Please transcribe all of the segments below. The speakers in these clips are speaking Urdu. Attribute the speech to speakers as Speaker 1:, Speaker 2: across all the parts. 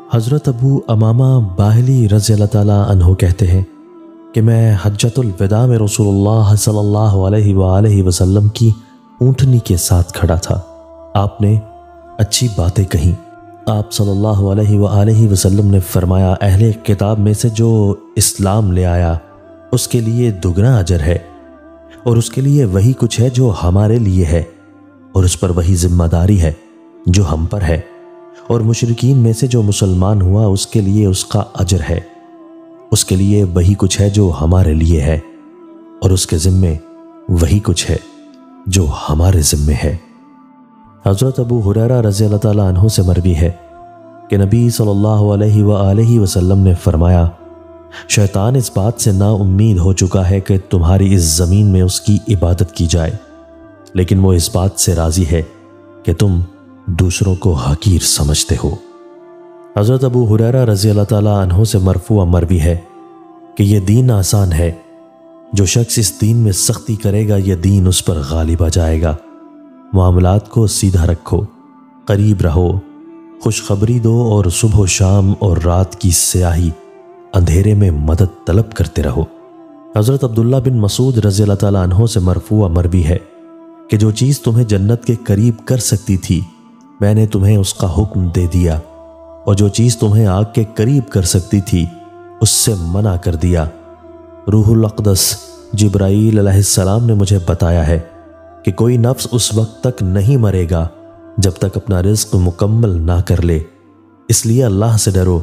Speaker 1: حضرت ابو امامہ باہلی رضی اللہ تعالیٰ عنہ کہتے ہیں کہ میں حجۃ الوداع میں رسول اللہ صلی اللہ علیہ وآلہ وسلم کی اونٹنی کے ساتھ کھڑا تھا۔ آپ نے اچھی باتیں کہیں۔ آپ صلی اللہ علیہ وآلہ وسلم نے فرمایا، اہل کتاب میں سے جو اسلام لے آیا اس کے لیے دگنا اجر ہے، اور اس کے لیے وہی کچھ ہے جو ہمارے لیے ہے، اور اس پر وہی ذمہ داری ہے جو ہم پر ہے، اور مشرکین میں سے جو مسلمان ہوا اس کے لیے اس کا اجر ہے، اس کے لیے وہی کچھ ہے جو ہمارے لیے ہے، اور اس کے ذمے وہی کچھ ہے جو ہمارے ذمے ہے۔ حضرت ابو ہریرہ رضی اللہ تعالیٰ عنہ سے مروی ہے کہ نبی صلی اللہ علیہ وآلہ وسلم نے فرمایا، شیطان اس بات سے نا امید ہو چکا ہے کہ تمہاری اس زمین میں اس کی عبادت کی جائے، لیکن وہ اس بات سے راضی ہے کہ تم دوسروں کو حقیر سمجھتے ہو۔ حضرت ابو ہریرہ رضی اللہ تعالیٰ عنہ سے مرفوع مروی ہے کہ یہ دین آسان ہے، جو شخص اس دین میں سختی کرے گا یہ دین اس پر غالب آ جائے گا۔ معاملات کو سیدھا رکھو، قریب رہو، خوشخبری دو، اور صبح و شام اور رات کی سیاہی اندھیرے میں مدد طلب کرتے رہو۔ حضرت عبداللہ بن مسعود رضی اللہ تعالیٰ عنہ سے مرفوع مروی ہے کہ جو چیز تمہیں جنت کے قریب کر سکتی تھی میں نے تمہیں اس کا حکم دے دیا، اور جو چیز تمہیں آگ کے قریب کر سکتی تھی اس سے منع کر دیا۔ روح الاقدس جبرائیل علیہ السلام نے مجھے بتایا ہے کہ کوئی نفس اس وقت تک نہیں مرے گا جب تک اپنا رزق مکمل نہ کر لے، اس لیے اللہ سے ڈرو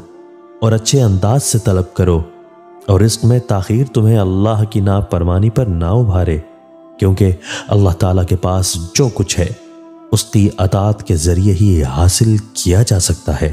Speaker 1: اور اچھے انداز سے طلب کرو، اور رزق میں تاخیر تمہیں اللہ کی نافرمانی پر نہ ابھارے، کیونکہ اللہ تعالیٰ کے پاس جو کچھ ہے اس کی اطاعت کے ذریعے ہی حاصل کیا جا سکتا ہے۔